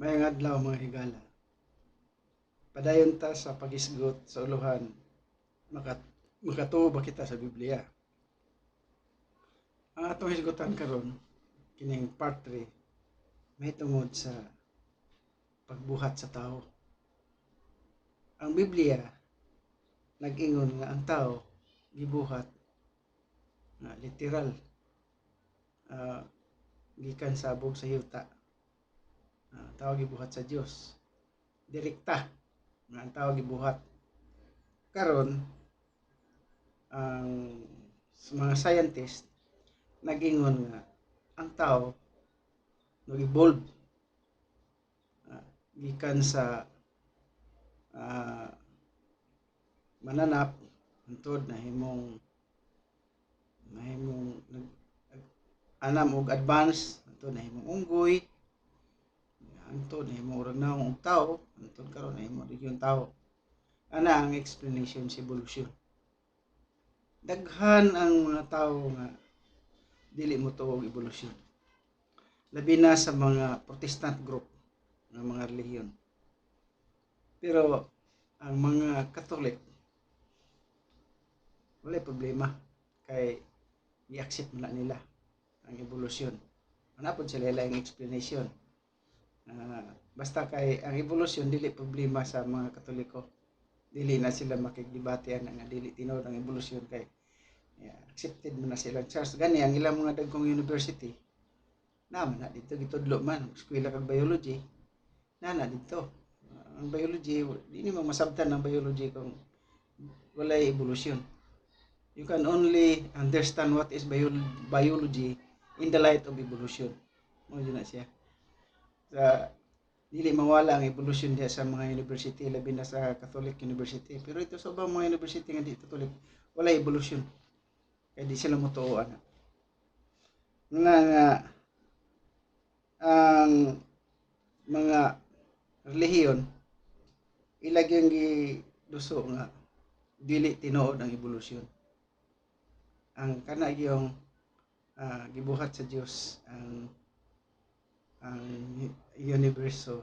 Mayang adlaw mga higala. Padayon ta sa pagisgot sa uluhan. Makatuo ba kita sa Biblia? Ang atong hisgutan karon kining part 3 may tungod sa pagbuhat sa tao. Ang Biblia nag-ingon nga ang tao gibuhat nga literal, gikan sa abog sa yuta. Tao gibuhat sa Dios. Direkta nga ang tao gibuhat. Karon ang mga scientist nag-ingon nga ang tao nag-evolve gikan sa mananap hangtod nahimong anam og advance hangtod nahimong unggoy hangtod nahimong oragnaong og tao hangtod karon nahimong yung tao. Ana ang explanation sa evolution. Daghan ang mga tao nga dili mo tuo og evolution. Labi na sa mga Protestant group ng mga relihiyon. Pero ang mga Catholic wala problema kay i-accept na nila ang evolution. Manapod sila ang explanation. Basta kay ang evolution dili problema sa mga Katoliko. Dili na sila makigdebatean nga dili tinuod ang evolution kay accepted mo na sila church. Gani ang ilang mga dagkong university naman na dito gitudlo man eskwela kag biology na dito. Ang biology di mo masabtan ang biology kung walay evolution. You can only understand what is biology in the light of evolution. Mo na siya. Sa dili mawala ang evolution diya sa mga university labi na sa Catholic University. Pero ito sa ubang mga university nga di Catholic wala evolution. Kaya di sila motuoan. Nga ang mga relihiyon ilagyang giduso nga dili tinuod ang evolution. Ang kana yung gibuhat sa Dios ang universo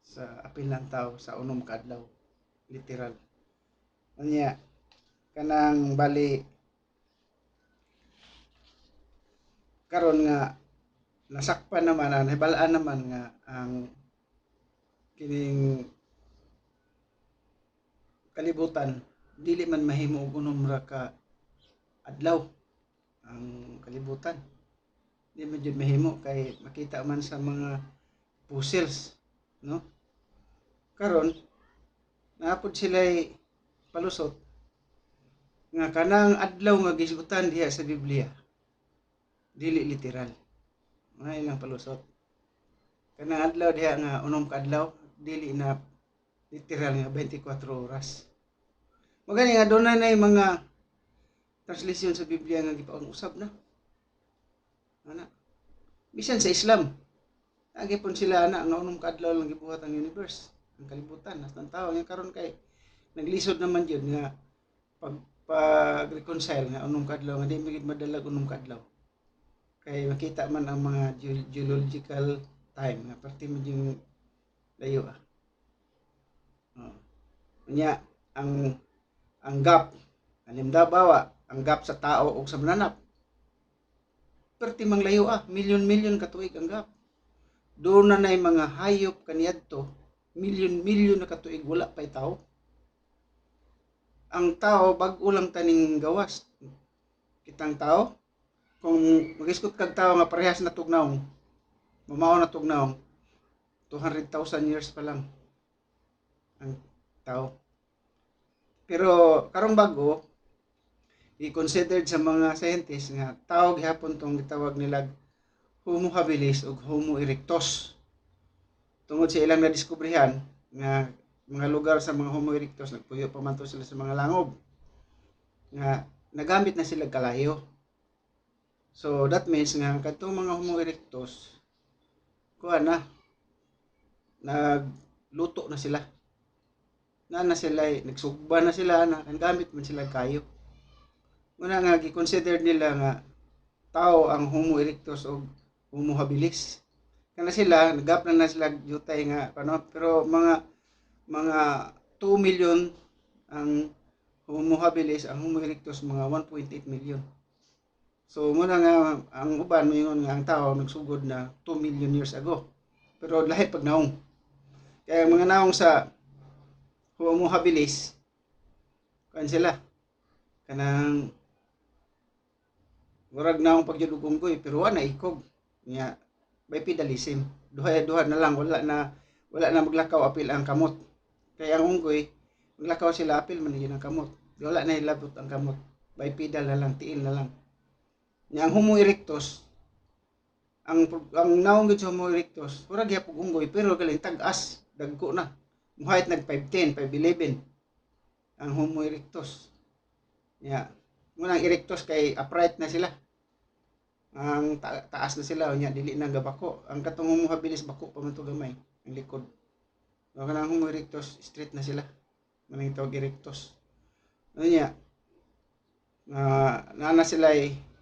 sa apil ng tao sa unom ka adlaw literal. Unya kanang bali karon nga nasakpan naman nahibalaan naman nga ang kining kalibutan dili man mahimo og unom ra ka adlaw ang kalibutan. Di man jud mahimo kay makita man sa mga fossils, no? Karon naapod sila'y palusot nga kanang adlaw nga gisgutan diha sa Biblia dili literal. May ilang palusot. Kanang adlaw diha nga unom ka adlaw dili na literal nga 24 oras. Magani nga doon na mga translation sa Biblia nga gipaang-usab na. Ana. Bisan sa Islam, agi pon sila ana nga unom ka adlaw lang gibuhat ang universe, ang kalibutan, ang tao nga karon kay naglisod naman jud nga pag-reconcile nga unom ka adlaw nga di magid madalag unom ka adlaw. Kay makita man ang mga geological time nga parte man yung layo. Nya ang gap halimbawa ang gap sa tao ug sa mananap perti mang layo milyon-milyon ka tuig ang gap. Doon na nay mga hayop kaniadto milyon-milyon na ka tuig wala pay tao. Ang tao bag-o lang taning gawas. Kitang tao kung mag-iskot kag tao nga parehas na tugnaw mamao na tugnaw 200,000 years pa lang ang tao. Pero karong bago i-considered sa mga scientists nga tao gihapon tong gitawag nila Homo habilis ug Homo erectus. Tungod sa ilang nadiskubrihan nga mga lugar sa mga Homo erectus nagpuyo pa man to sila sa mga langob nga nagamit na sila kalayo. So that means nga kadtong mga Homo erectus kuha na nagluto na sila. Na sila nagsugba na sila na gamit man sila kayo. Una nga gi-consider nila nga tao ang Homo erectus o Homo habilis kana sila nagap na sila jutay nga pero mga 2 million ang Homo habilis, ang Homo erectus mga 1.8 million. So muna nga ang uban moingon nga ang tao nagsugod na 2 million years ago. Pero lahi pag naong. Kaya mga naong sa Homo habilis kan sila kanang murag naong pagyudugunggoy pero wala ikog nya bipedalism. Duha na lang wala na maglakaw apil ang kamot. Kaya ang unggoy maglakaw sila apil man yun ang kamot. Wala na ilabot ang kamot. Bipedal na lang, tiil na lang. Nya ang Homo erectus ang naong gid sa Homo erectus murag gyapon unggoy pero galing tag-as dagko na. Muhayt nag 5'10", 5'11 ang Homo erectus. Nya munang erectus kay upright na sila. Ang taas na sila nya dili na gabako. Ang katong Homo habilis bako pa man to gamay ang likod. Ang kanang Homo erectus straight na sila. Manang tawag erectus. Ano nya? Nana sila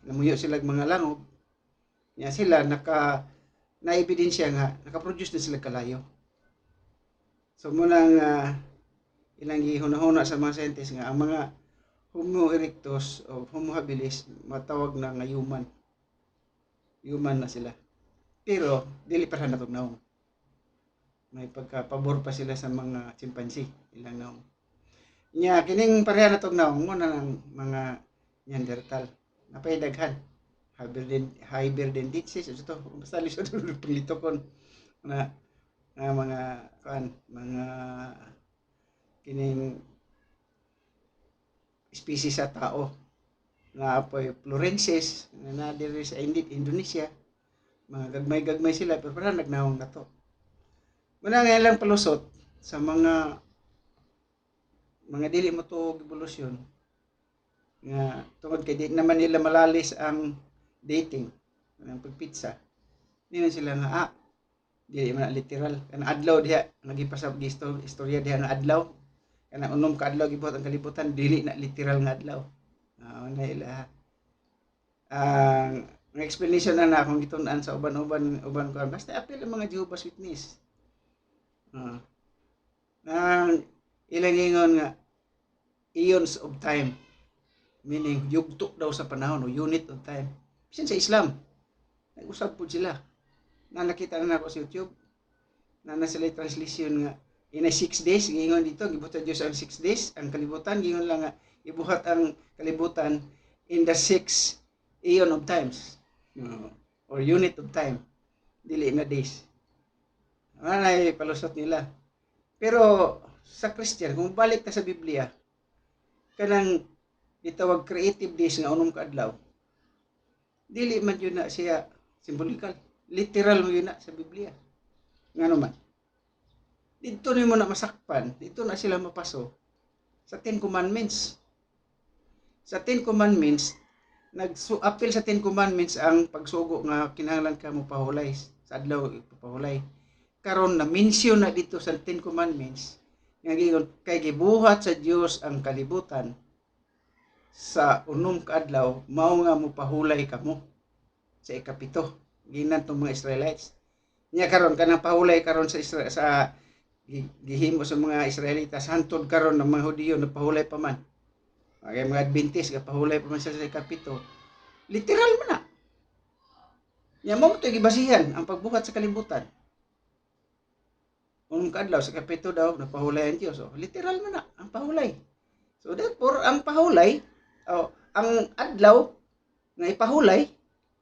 namuyo sila mga langob. Nya sila na ebidensya nga naka-produce na sila kalayo. So munang ilang gihunahuna sa mga scientists nga ang mga Homo erectus o Homo habilis matawag na nga human. Human na sila. Pero dili pa na naong. May pagkapabor pa sila sa mga chimpanzee ilang naong. Nya kining pareha na tong naong mo na ng mga Neanderthal. Napay daghan. Hybernensis ito basta lisod pulitokon na mga mga kining species sa tao na apoy Florensis na diri sa Indonesia mga gagmay sila pero parang nagnawong na to. Muna nga lang palusot sa mga dili mo to evolusyon nga tungod kay di naman nila malalis ang dating ang pagpitsa. Di man sila nga dili man literal kana adlaw diha nagipasab istorya diha nga adlaw kana unom ka adlaw gibuhat ang kalibutan dili na literal nga adlaw. Na ila ang explanation na akong gitun-an sa uban ko basta apil ang mga Jehovah's Witness. Nang ilang ingon nga eons of time meaning yugto daw sa panahon o unit of time. Bisan sa Islam nag-usab po sila na nakita na ako sa YouTube na nasa translation nga in a 6 days gingon dito gibuhat Dios ang 6 days ang kalibutan gingon lang nga ibuhat ang kalibutan in the 6 eon of times or unit of time dili na days. Anay palusot nila. Pero sa Christian kung balik ta sa Biblia kanang gitawag creative days nga unom ka adlaw dili man yun na siya symbolical literal mo yun na sa Biblia ngano man dito nimo na masakpan dito na sila mapaso sa 10 commandments nag-apil sa 10 commandments ang pagsugo nga kinahanglan ka mo pahulay sa adlaw ipapahulay karon na mention na dito sa 10 commandments nga giingon kay gibuhat sa Dios ang kalibutan sa unom ka adlaw mao nga mo pahulay kamo sa ikapito ginan tong mga Israelites nya karon kanang pahulay karon sa gihimo sa mga Israelitas hantod karon ng mga Hudiyo nagpahulay pa man mga Adventist gapahulay pa man sa ikapito literal man na nya mo to gibasihan ang pagbuhat sa kalibutan unom ka adlaw sa ikapito daw nagpahulay ang Dios literal man na ang pahulay so therefore ang pahulay ang adlaw nga ipahulay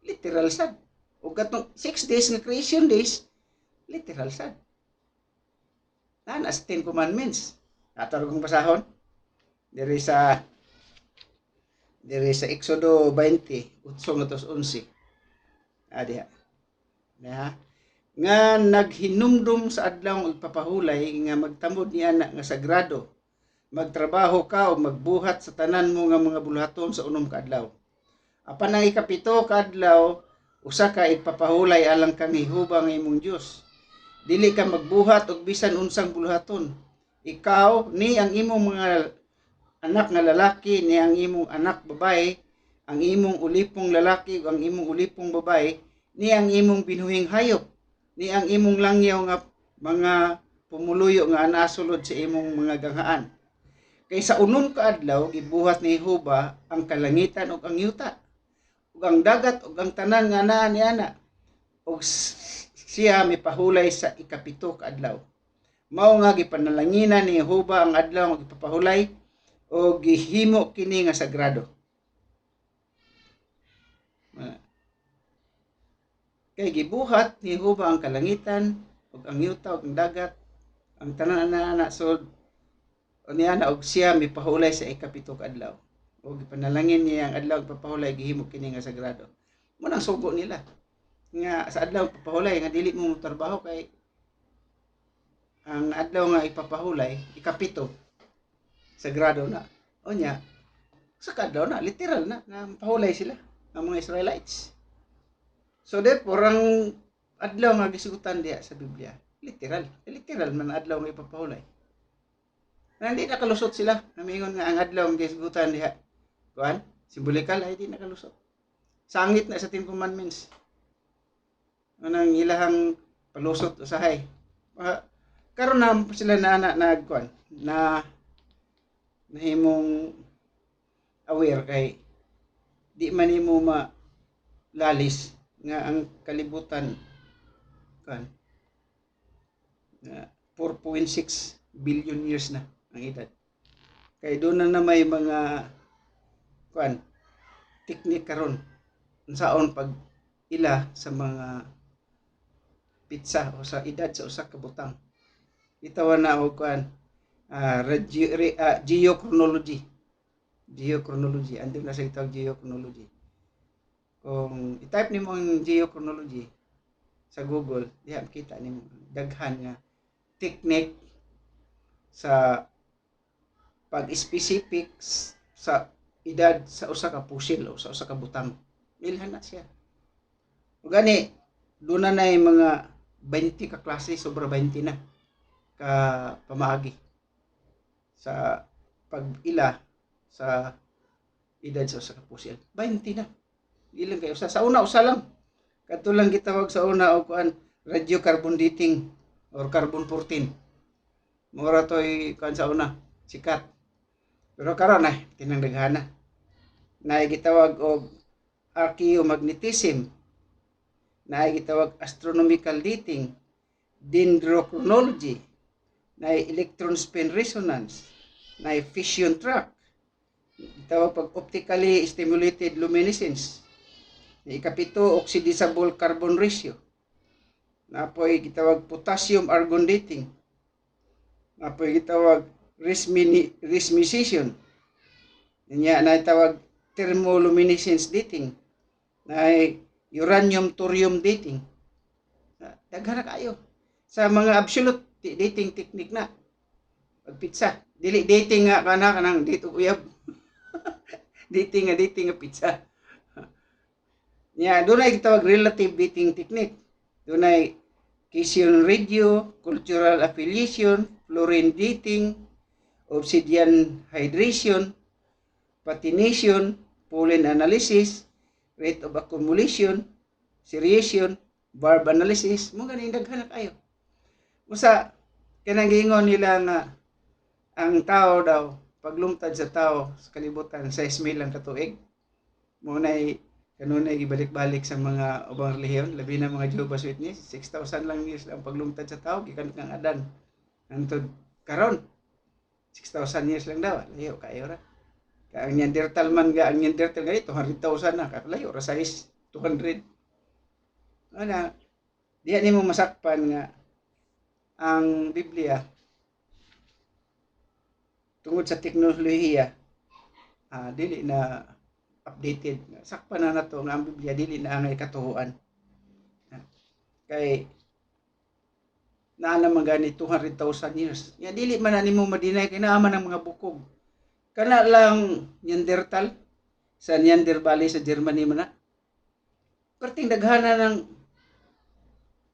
literal sad ug katong 6 days nga creation days literal sad as 10 commandments ato kong basahon diri sa Exodo 20 8-11 diha nga naghinumdum sa adlaw ipapahulay nga magtamod niya nga sagrado magtrabaho ka o magbuhat sa tanan mo nga mga buluhaton sa unom ka adlaw. Apan ang ikapito ka adlaw usa ka ipapahulay alang kang hihubang imong Dios. Dili ka magbuhat og bisan unsang buluhaton. Ikaw ni ang imong mga anak nga lalaki ni ang imong anak babae, ang imong ulipong lalaki ug ang imong ulipong babae ni ang imong binuhing hayop ni ang imong langyaw nga mga pumuluyo nga anasulod sa imong mga ganghaan. Kay sa unom ka adlaw gibuhat ni Jehova ang kalangitan ug ang yuta, ug ang dagat ug ang tanan nga naa niana, ug siya mipahulay sa ikapito ka adlaw. Mao nga gipanalanginan ni Jehova ang adlaw nga gipapahulay o gihimo kini nga sagrado. Kay gibuhat ni Jehova ang kalangitan ug ang yuta ug ang dagat, ang tanan na so niana og siya mipahulay sa ikapito ka adlaw. O gipanalangin niya ang adlaw papahulay gihimo kini nga sagrado. Mo nang sugo nila nga sa adlaw papahulay nga dili mo trabaho kay ang adlaw nga ipapahulay ikapito sagrado na. O nya sa kadlaw na literal na nga pahulay sila ang mga Israelites. So therefore ang adlaw nga gisugutan diha sa Biblia literal man adlaw nga ipapahulay. Hindi nakalusot sila. Namingon nga ang adlaw ang gisugutan diha. Kuan, simbolikal ay di nakalusot. Sangit na sa Ten Commandments. Anang ilahang palusot usahay. Karon na sila na nagkuan na nahimong aware kay di man nimo malalis nga ang kalibutan kan 4.6 billion years na ang edad. Kay doon na may mga kuan teknik karon unsaon pag ila sa mga pitsa o sa edad sa usa ka butang. Itawan na og kuan geochronology. Geochronology, andun na sa itawag geochronology. Kung i-type nimo ang geochronology sa Google, diha makita nimo daghan nga technique sa pag-specific sa edad sa usa ka pusil o sa usa ka butang. Ilhan na siya. Ug gani doon na mga 20 ka klase, sobra 20 na ka pamaagi sa pag-ila sa edad sa usa ka pusil. 20 na. Ilang kayo sa una usa lang. Kadto lang gitawag sa una og kuan radiocarbon dating or carbon 14. Mura to'y kuan sa una sikat. Pero karon ay tinangdaghana. Na gitawag og archaeomagnetism. Na gitawag astronomical dating, dendrochronology, na electron spin resonance, na fission track, gitawag pag optically stimulated luminescence, na ikapito oxidizable carbon ratio, na apoy gitawag potassium argon dating, na apoy gitawag resmisation, niya na itawag thermoluminescence dating, na uranium thorium dating. Daghana kayo sa mga absolute dating technique na pagpitsa. Dili dating nga kanang dito uyab. dating nga pizza. Nya dunay gitawag relative dating technique. Dunay Cation radio, cultural affiliation, fluorine dating, obsidian hydration, patination, pollen analysis, rate of accumulation, seriation, barb analysis, mo ganing daghan kayo. Usa kanang giingon nila nga ang tao daw paglumtad sa tao sa kalibutan 6,000 lang ka tuig. Mo nay kanunay gibalik-balik sa mga ubang relihiyon, labi na mga Jehovah's Witness, 6,000 lang years lang paglumtad sa tao gikan kang Adan. Antod karon 6,000 years lang daw, layo kayo ra. Ang Neanderthal man ga, ang Neanderthal ga 200,000 na, kakalayo ra size 200. Ana, diha nimo masakpan nga ang Biblia tungod sa teknolohiya dili na updated. Sakpan na nato nga ang Biblia dili na angay katuhuan. Kay naa naman gani 200,000 years. Ya dili man na nimo madinay kay naa man ang mga bukog. Kana lang Neanderthal sa Neander Valley sa Germany man na. Perting daghana ng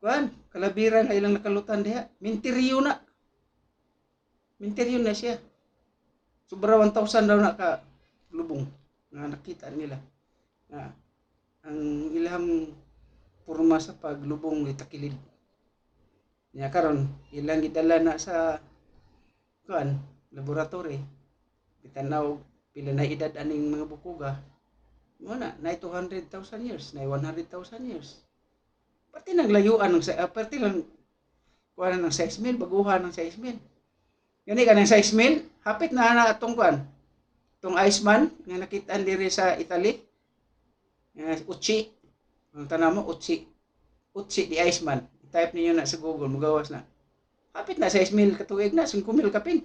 kuan, kalabiran ay ilang nakalutan diha. Minteryo na. Minteryo na siya. Sobra 1,000 daw na ka lubong nga nakita nila. Ang ilang porma sa paglubong itakilid. Nya karon ilang gidala na sa kuan laboratory. Itanaw pila na edad aning mga bukuga. Mo na 200,000 years, na 100,000 years. Pati nang layuan ng pati lang kuan ng 6,000 baguhan ng 6,000. Gani ka ng 6,000, hapit na atong kuan. Tong Iceman nga nakita diri sa Italy. Uchi. Ang tanan mo Uchi. Uchi di Iceman. I-type niyo na sa Google, magawas na. Hapit na 6,000 katuig na, 5,000 kapin.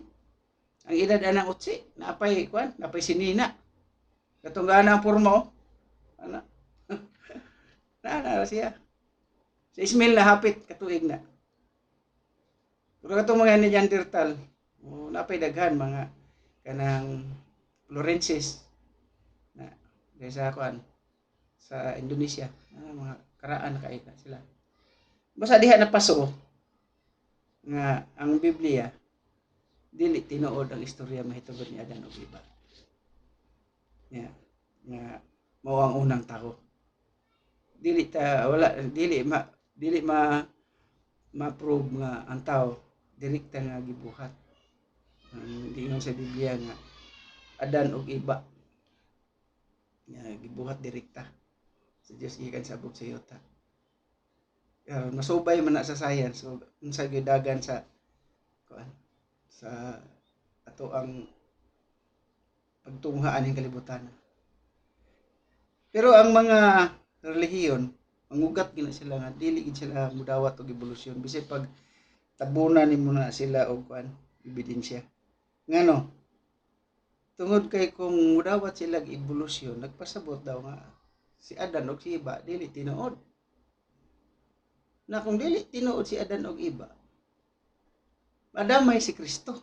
Ang edad anang Uchi, naapay kuan, naapay sinina. Katong gana ang porma, ana. Na siya. 6,000 na hapit katuig na. Pero katong mga Neanderthal, napay daghan mga kanang Florensis na sa kuan sa Indonesia, mga karaan kay na sila. Basta diha napaso nga ang Biblia dili tinuod ang istorya mahitungod ni Adan ug Eva. Nga mao ang unang tao. Dili ma-prove nga ang tao direkta nga gibuhat. Ang diingon sa Biblia nga Adan ug Eva nga gibuhat direkta sa Dios gikan sa bug sa yuta. Masubay man na sa science, so unsa gidagan sa kuan sa ato ang pagtunghaan ng kalibutan. Pero ang mga relihiyon, mangugat gina sila nga dili gid sila mudawat og evolusyon bisag pag tabunan nimo na sila og kuan ebidensya. Ngano? Tungod kay kung mudawat sila og evolusyon, nagpasabot daw nga si Adan ug si Eva dili tinuod. Na kung dili tinuod si Adan ug Eva, madamay si Kristo.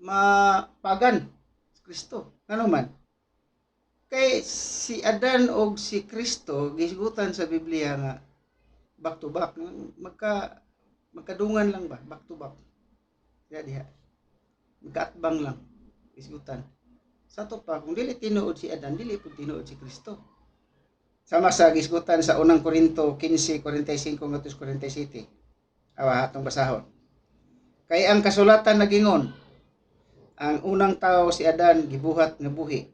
Mapagan si Kristo. Ano man? Kay si Adan ug si Kristo gisgutan sa Biblia nga back to back, magkadungan lang ba, back to back. Diha. Magkaatbang lang gisgutan. Sa to pa kung dili tinuod si Adan, dili pud tinuod si Kristo. Sama sa gisgutan sa unang Korinto 15:45 ngadto 47. Awa atong basahon. Kay ang kasulatan nagingon, ang unang tao si Adan gibuhat nga buhi.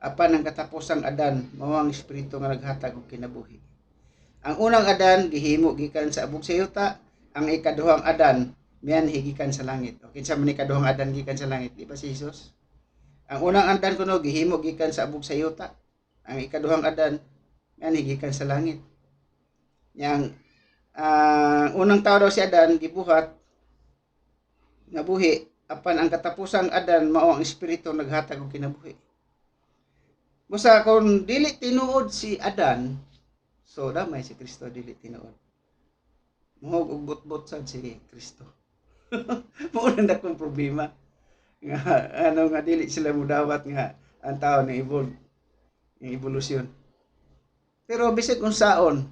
Apan ang katapusang Adan mao ang espiritu nga naghatag og kinabuhi. Ang unang Adan gihimo gikan sa abog sa yuta, ang ikaduhang Adan mianhi gikan sa langit. O kinsa man ikaduhang Adan gikan sa langit, di ba si Jesus? Ang unang Adan kuno gihimo gikan sa abog sa yuta. Ang ikaduhang Adan mianhi gikan sa langit. Yang unang tao daw si Adan gibuhat nga buhi, apan ang katapusang Adan mao ang espiritu naghatag og kinabuhi. Busa kung dili tinuod si Adan, so damay si Kristo dili tinuod. Mohog og butbot sad si Kristo. Mao na dakong problema. Nga nga dili sila mudawat nga ang tao na evolve, yung evolusyon. Pero bisag unsaon,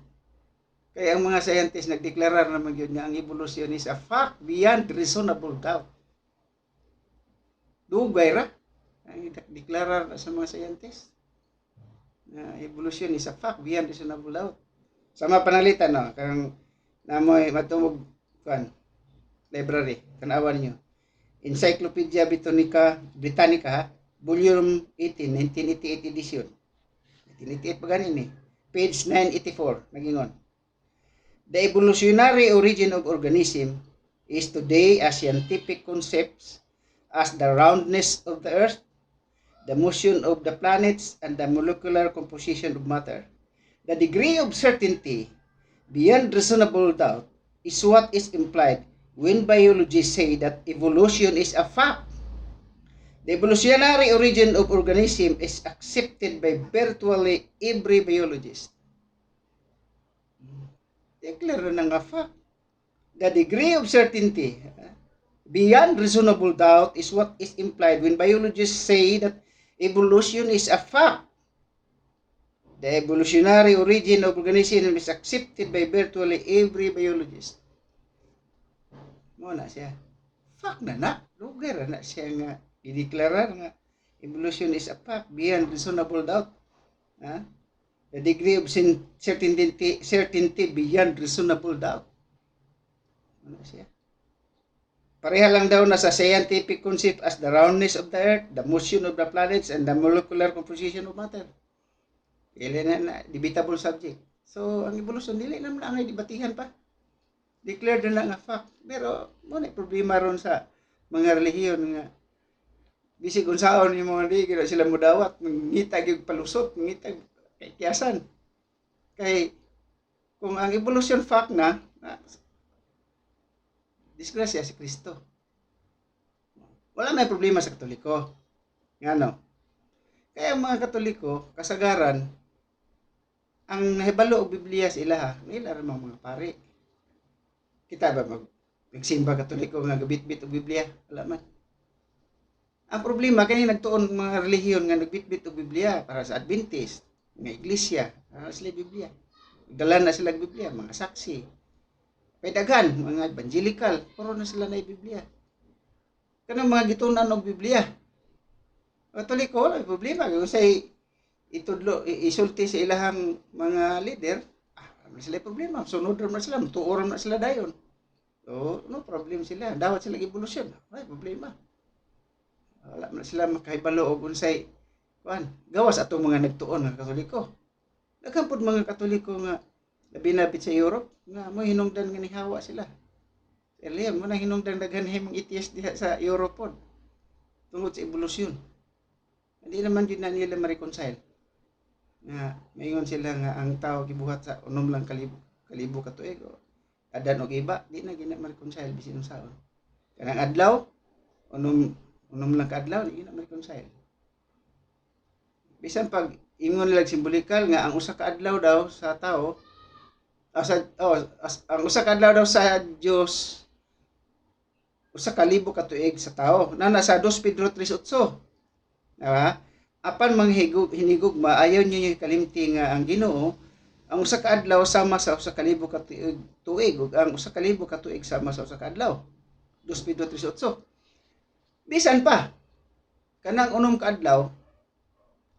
kaya ang mga scientists nagdeklarar naman yun nga ang evolusyon is a fact beyond reasonable doubt. Dugay ra ang deklarar sa mga scientists. Evolution is a fact beyond reasonable doubt. Sama panalitan no, kang namoy matumog kan library kanawan niyo. Encyclopedia Britannica, volume 18, 1988 edition. 1988 pa ganin eh. Page 984 nagingon. The evolutionary origin of organism is today a scientific concept as the roundness of the earth, the motion of the planets, and the molecular composition of matter. The degree of certainty beyond reasonable doubt is what is implied when biologists say that evolution is a fact. The evolutionary origin of organism is accepted by virtually every biologist. Declare na nga fact. The degree of certainty beyond reasonable doubt is what is implied when biologists say that evolution is a fact. The evolutionary origin of organism is accepted by virtually every biologist. Mo na siya. Fact na. Lugar na siya nga i-declare nga evolution is a fact beyond reasonable doubt. The degree of certainty beyond reasonable doubt. Ano siya? Pareha lang daw na sa scientific concept as the roundness of the earth, the motion of the planets, and the molecular composition of matter. Ili na debatable subject. So, ang evolution, dili naman ang debatihan pa. Declared na nga fact. Pero, muna problema ron sa mga relihiyon nga bisig unsaon yung mga di, kaya sila mudawat, ngitag yung palusot, ngitag kay kiyasan. Kay, kung ang evolution fact na disgrasya si Kristo. Wala may problema sa Katoliko. Nga no? Kaya ang mga Katoliko, kasagaran, ang nahibalo og Biblia sa ilaha, nila rin mga pari. Kita ba magsimba Katoliko nga gabit-bit og Biblia? Wala man. Ang problema kani nagtuon mga relihiyon nga nagbit-bit og Biblia para sa Adventist, nga iglesia, sila Biblia. Dala na sila Biblia, mga saksi. Pedagan, mga evangelical, puro na sila na Biblia. Kanang mga gitunan og Biblia. Katoliko, wala problema. Kung say itudlo, isulti sa ilahang mga leader, wala sila problema. Sunod na sila, tuoran na sila dayon. So, no problem sila. Dawat sila evolusyon. Wala problema. Wala na sila makahibalo og unsay gawas atong mga nagtuon nga Katoliko. Daghan pud mga Katoliko nga labi na sa Europe nga mo hinungdan nga nihawa sila. Eliyan mo na hinungdan daghan himong ETS diha sa Europe pod. Tungod sa evolusyon. Hindi naman din na nila ma-reconcile. Nga mayon sila nga ang tao gibuhat sa unom lang kalibo ka tuig o adan og iba, di na gina ma-reconcile bisin unsaon. Kanang adlaw unom lang kaadlaw di na ma-reconcile. Bisan pag ingon nila simbolikal nga ang usa ka adlaw daw sa tao ang usa ka adlaw daw sa Dios usa ka libo ka tuig sa tao na nasa 2 Pedro 3:8. Diba? Apan hinigugma ayaw niyo yung kalimti nga ang Ginoo ang usa ka adlaw sama sa usa ka libo ka tuig ug ang usa ka libo ka tuig sama sa usa ka adlaw. 2 Pedro 3:8. Bisan pa kanang unom ka adlaw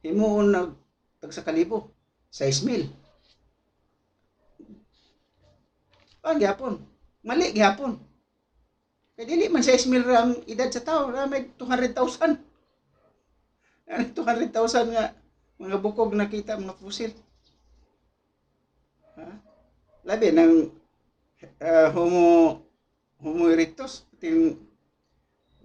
himuon na tag sa kalibo 6,000. Gyapon. Mali gyapon. Kaya dili man 6,000 ra ang edad sa tao, may 200,000. 200,000 nga mga bukog nakita mga pusil. Labi ng Homo erectus,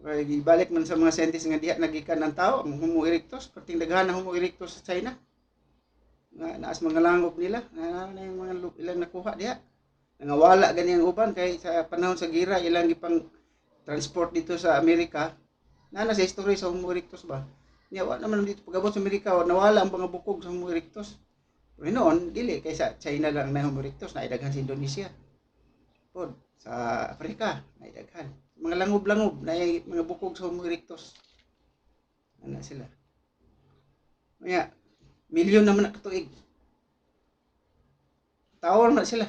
ibalik man sa mga scientist nga diha nagikan ang tao, ang Homo erectus, perting daghan na Homo erectus sa China. Naas mga langob nila, na yung mga ilang nakuha diha. Nangawala gani ang uban kay sa panahon sa gira ilang gipang transport dito sa Amerika. Na sa history sa Homo erectus ba? Nya wa naman dito pagabot sa Amerika nawala ang mga bukog sa Homo erectus. Pero noon dili kay sa China lang na Homo erectus, naidaghan sa Indonesia. Pod sa Afrika naidaghan. Mga langob-langob na mga bukog sa Homo erectus. Ana sila. Kaya milyon naman na katuig. Tawon na sila.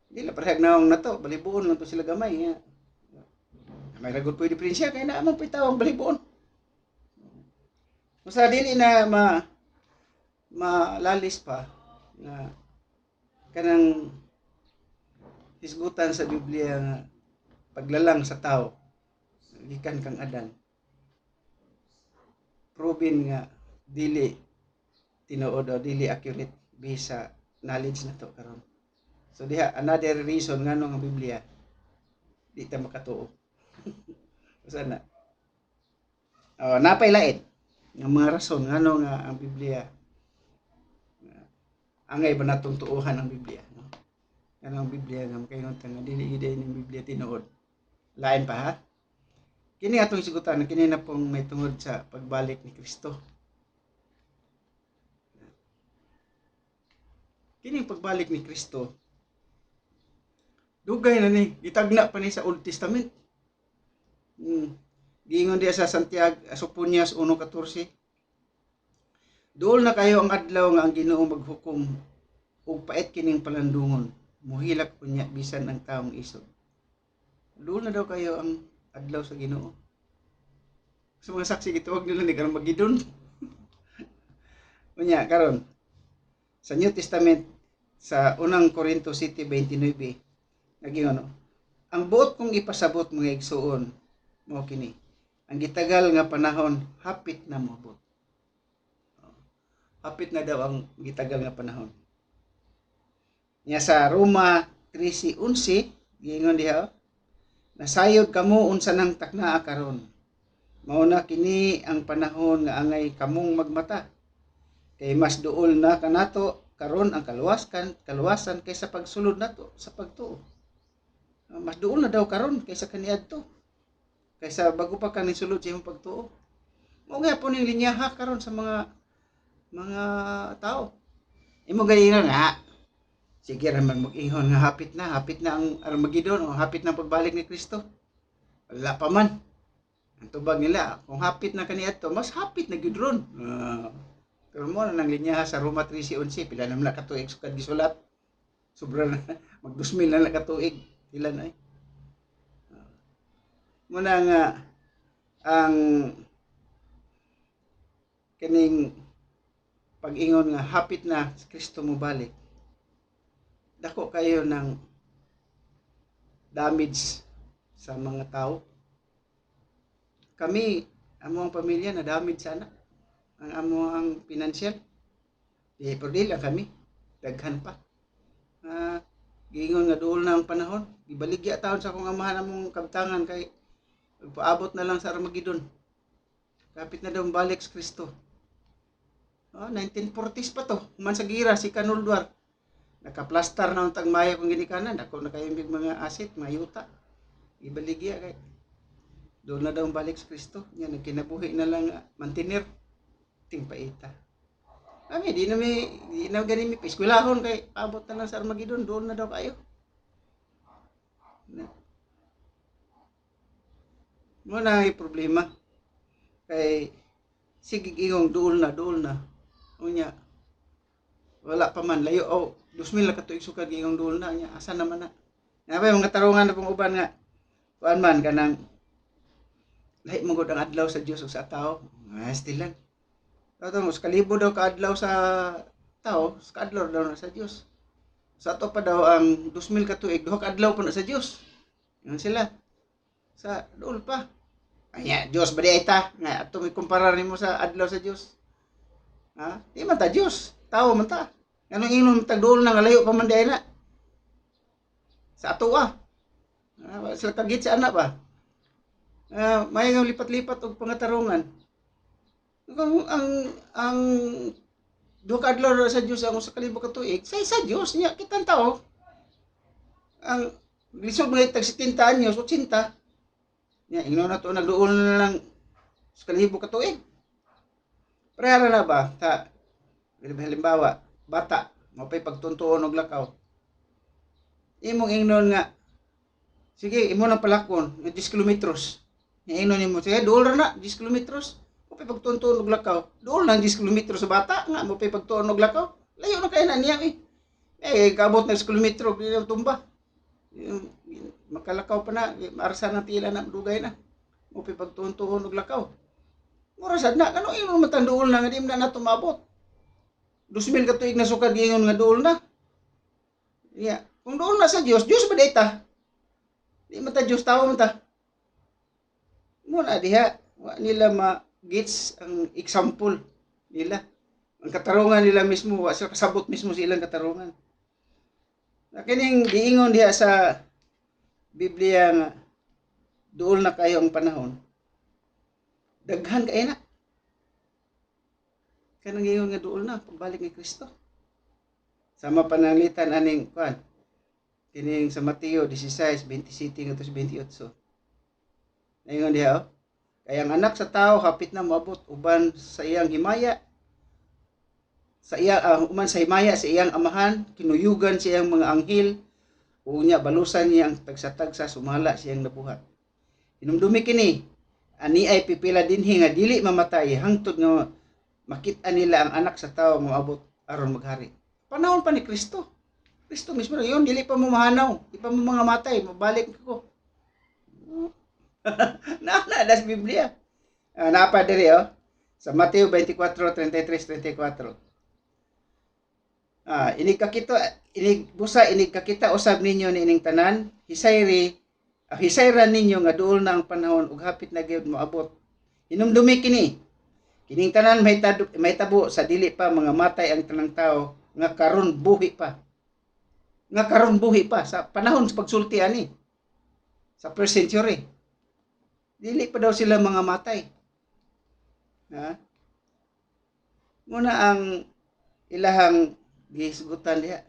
Dili parehag naong nato, balibuon lang to sila gamay. May ragot po yung diferensya, kaya naman po itawang balibuon. Sa dili na malalis pa na kanang hisgutan sa Biblia nga paglalang sa tao, gikan kang Adan. Proven nga dili tinuod o dili accurate bisa knowledge na to karon. So diha another reason ngano nga Biblia di ta makatuo. Sana. Napay lain nga mga rason ngano nga ang Biblia angay ba natong tuuhan ang Biblia, no? Ngano ang Biblia nga makaingon nga dili gid ning Biblia tinuod. Lain pa ha. Kini atong sigutan kini na pong may tungod sa pagbalik ni Kristo. Kini pagbalik ni Kristo dugay na ni gitagna pa ni sa Old Testament. Giingon diya sa Santiago Asoponias 1:14. Duol na kayo ang adlaw nga ang Ginoo maghukom ug pait kining palandungon. Muhilak unya bisan ang taong isod. Duol na daw kayo ang adlaw sa Ginoo. Sa mga saksi gituog nila ni karon magidon. Unya karon sa New Testament sa unang Korinto 7:29 nagingon ang buot kong ipasabot mga igsuon mo kini. Ang gitagal nga panahon hapit na moabot. Hapit na daw ang gitagal nga panahon. Nya sa Roma 13:11 giingon diha, nasayod kamo unsa nang taknaa karon. Mao na kini ang panahon nga angay kamong magmata. Kay mas duol na kanato karon ang kaluwasan kaysa pagsulod nato sa pagtuo. Mas duol na daw karon kaysa kaniadto. Kaysa bago pa kang nisulod sa imong pagtuo. Mao nga po ning linyaha karon sa mga tao. Imo gayon nga. Sige raman mag-ingon nga hapit na ang Armageddon o hapit na pagbalik ni Kristo. Wala pa man. Ang tubag nila, kung hapit na kaniadto, mas hapit na gyud ron. Pero mo na nang linyaha sa Roma 13:11, pila naman na katuig sukad gisulat. Sobra na mag-2000 na katuig. Pila na muna nga ang kining pag-ingon nga hapit na si Kristo mo balik. Dako kayo ng damage sa mga tao. Kami, among pamilya na damage sana. Ang among financial. Pero di lang kami. Daghan pa. Giingon nga dool na ang panahon. Ibaligya taon sa akong amahan among kabtangan kay paabot na lang sa Armageddon. Kapit na daw balik sa Kristo. 1940s pa to. Human sa gira si Kanuldwar. Nakaplastar na ang tagmaya kung ginikanan. Ako na kayo mga asit, mga yuta. Ibaligya kay. Doon na daw balik sa Kristo. Yan, nagkinabuhi na lang mantinir. Tingpaita. Kami, di na ganun may piskwilahon kay abot na lang sa Armageddon. Doon na daw kayo. Muna ang problema. Kay sige ingong dool na. Unya. Wala pa man layo 2000 la katuig sukad ingong dool na nya asa naman na. Nabay mga tarungan na pong uban nga kuan man kanang lahi mo gud ang adlaw sa Dios ug sa tao. Still lang. Tato mo kalibo daw ka adlaw sa tao, sa adlaw daw na sa Dios. Sa ato pa daw ang 2000 katuig duha ka adlaw pa na sa Dios. Yan sila. Sa dool pa. Anya Dios ba di ita nga ato mi kumpara nimo sa adlaw sa Dios. Di man ta Dios, tao man ta. Anong inom tag dool na nga layo pa man di na. Sa ato sila kagit sa anak ba? May nga lipat-lipat og pangatarungan. Ang duha ka adlaw sa Dios ang sa kalibo ka tuig, sa Dios niya kitang tao. Ang lisod mga tag 70 anyos, 80. Nya ingnon na to nagduol na lang sa kalibo ka tuig. Prehara na ba ta halimbawa bata mapay pagtuntuon og lakaw. Imong ingnon nga sige imo nang palakon nga 10 kilometros. Nya ingnon nimo sige duol ra na 10 kilometros. Mapay pagtuntuon og lakaw. Duol lang 10 kilometros sa bata nga mapay pagtuon og lakaw. Layo na kay na niya kabot na 10 kilometro yung tumba. Makalakaw pa na, marasa ng tila na dugay na. Mapay pagtuon og lakaw. Mura sad na kano imong matang duol na nga di na natumabot. 2000 ka tuig na sukad gingon nga duol na. Yeah. Kung duol na sa Dios ba data? Di man ta Dios tawo man ta. Muna diha wa nila gets ang example nila. Ang katarungan nila mismo wa sila kasabot mismo sa ilang katarungan. Kining giingon diha sa Biblia nga duol na kayo ang panahon. Daghan kay na. Kanang giingon nga duol na pagbalik ni Kristo. Sama pananglitan aning kuan. Kining sa Mateo 16:27 ngadto 28. Naingon diha kaya ang anak sa tao hapit na moabot uban sa iyang himaya. Uman sa himaya sa iyang amahan, kinuyugan sa iyang mga anghel. Unya balusan niya ang tagsa-tagsa sumala siyang nabuhat. Hinumdumi kini ani ay pipila dinhi nga dili mamatay hangtod nga makita nila ang anak sa tao moabot aron maghari. Panahon pa ni Kristo. Kristo mismo yon dili pa mo mahanaw, di pa mo mga matay, mabalik ko. Das Biblia. Napa diri sa Mateo 24:33-34. Inig kakita usab ninyo ni ining tanan, hisayri Hisayran ninyo nga duol na ang panahon ug hapit na gyud moabot. Hinumdumi kini. Kining tanan may tabo sa dili pa mga matay ang tanang tao nga karon buhi pa. Nga karon buhi pa sa panahon sa pagsulti ani. Sa first century. Dili pa daw sila mga matay. Ha? Muna ang ilahang gihisgutan diha.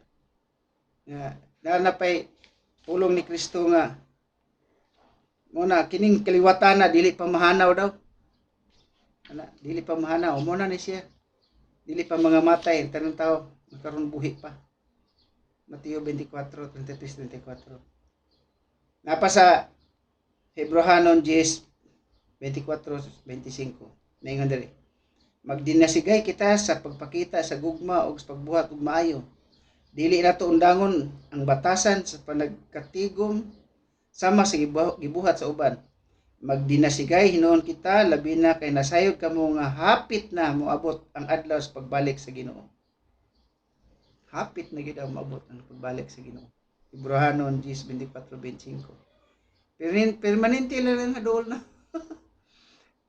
Nga napay pulong ni Kristo nga muna kining kaliwatan na dili pa mahanaw daw. Dili pa mahanaw mo na ni siya. Dili pa mga matay ang tanang tao karon buhi pa. Mateo 24:33-34. Napa sa Hebrehanon 10:24-25. Naingon diri. Magdinasigay kita sa pagpakita sa gugma ug sa pagbuhat ug maayo. Dili nato undangon ang batasan sa panagkatigom sama sa gibuhat sa uban. Magdinasigay hinuon kita labi na kay nasayod kamo nga hapit na moabot ang adlaw sa pagbalik sa Ginoo. Hapit na gid ang moabot ang pagbalik sa Ginoo. Hebrehanon 10:24-25. Permanente lang nga dool na.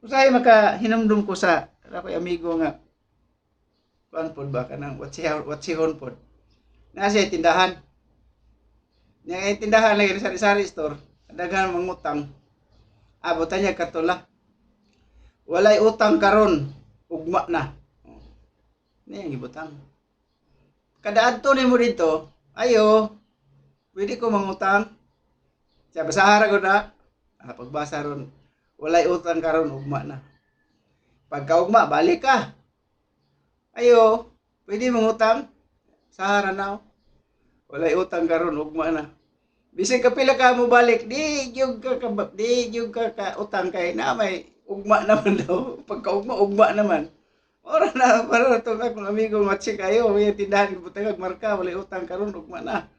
Usay maka hinumdum ko sa ako'y amigo nga kuan pod ba kanang watsihon pod. Nasa tindahan. Nya tindahan lagi sa sari store, daghan mangutang. Abutan niya katula. Walay utang karon, ugma na. Niya gibutang. Kada adto nimo dito, ayo, pwede ko mangutang. Sa basahara ko na, pagbasa ron, walay utang karon, ugma na. Pagka ugma, balik ka. Ayo, pwede mangutang. Sahara na. Walay utang karon, ugma na. Bisig kapila ka mo balik, di jug ka utang kay na may ugma naman daw. Pagka ugma naman. Ora na para to akong amigo matsi kayo, may tindahan ko butang marka, walay utang karon ugma na.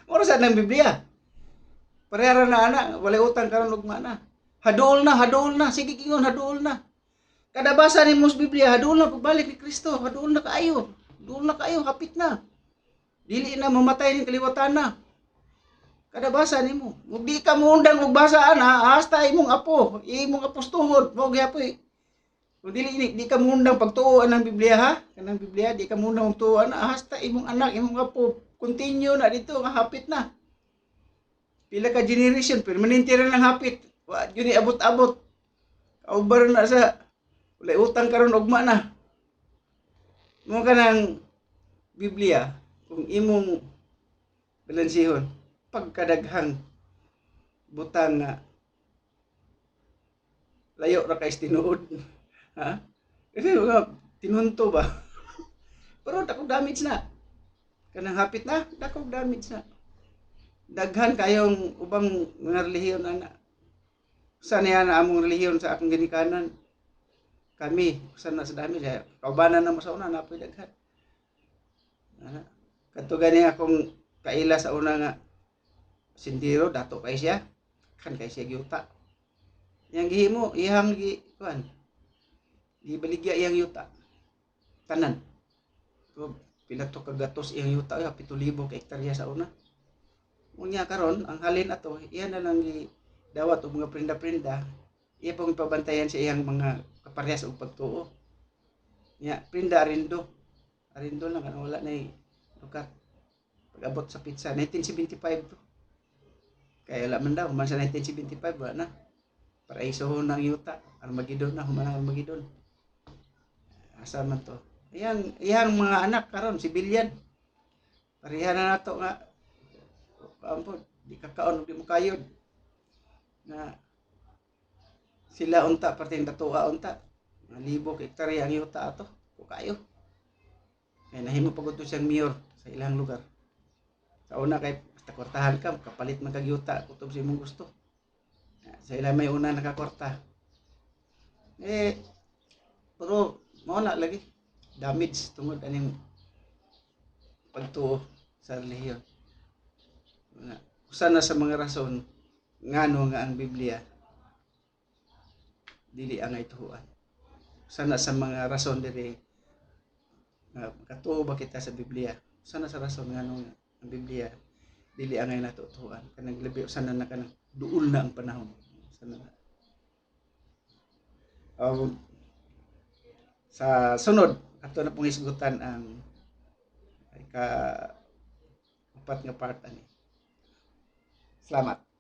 Ora sa nang Biblia. Parehara na ana, walay utang karon ugma na. Hadol na, sige kingon hadol na. Kada basa nimo sa Biblia, hadol na pagbalik ni Kristo, hadol na kaayo. Hadol na kaayo, hapit na. Dili na mamatay ning kaliwatan na. Kada basa nimo, ug di ka muundang og basaan ha, hasta imong apostuhod, mo gyapon. Kung di ka muundang pagtuoan ng Biblia ha, kanang Biblia di ka muundang tuoan hasta imong anak, imong apo, continue na dito nga hapit na. Pila ka generation permanente ra lang hapit. Wa gyud ni abot-abot. Kaubar na sa walay utang karon ugma na. Mo kanang Biblia kung imong balansihon pagkadaghang butang nga layo ra kay tinuod. Ha? Kasi tinunto ba? Pero dakog damage na. Kanang hapit na, dakog damage na. Daghan kayong ubang mga relihiyon ana. Saan yan na among relihiyon sa akong ginikanan? Kami, saan na sa dami siya. Kaubanan na mo sa una, napoy daghan. Kadto gani akong kaila sa una nga sindiro dato kay siya kan kay siya giuta yang gihimo iyang kuan gibaligya iyang yuta tanan so pila to ka gatos iyang yuta 7,000 ka hektarya sa una unya karon ang halin ato iya na lang gidawat og mga prinda-prinda iya pong pabantayan sa iyang mga kaparehas og pagtuo nya prinda arindo lang kan wala nay lukat pag-abot sa pizza 1975 to. Kaya wala man daw, human sa 1975, wala na. Paraisohon ng yuta, Armageddon na, human ang Armageddon. Asa man to. Iyang mga anak karon civilian. Pareha na nato nga, ampun, di kakaon, di mo kayod. Na sila unta, parteng datua unta. Mga libo, hektarya ang yuta ato, kayo. Kaya nahimo pagod to siyang mayor sa ilang lugar. Sa una kay kwartahan ka, kapalit man kag yuta kutob sa imong gusto. Sa ila may una nakakorta. Pero mao na lagi damage tungod aning pagtuo sa relihiyon. Usa na sa mga rason ngano nga ang Biblia dili angay tuhuan. Usa na sa mga rason diri nga katuo ba kita sa Biblia. Usa na sa rason ngano ang Biblia dili angay natutuhan kanang labi usan na kanang duol na ang panahon sana sa sunod ato na pong isgutan ang ika upat nga part ani. Salamat.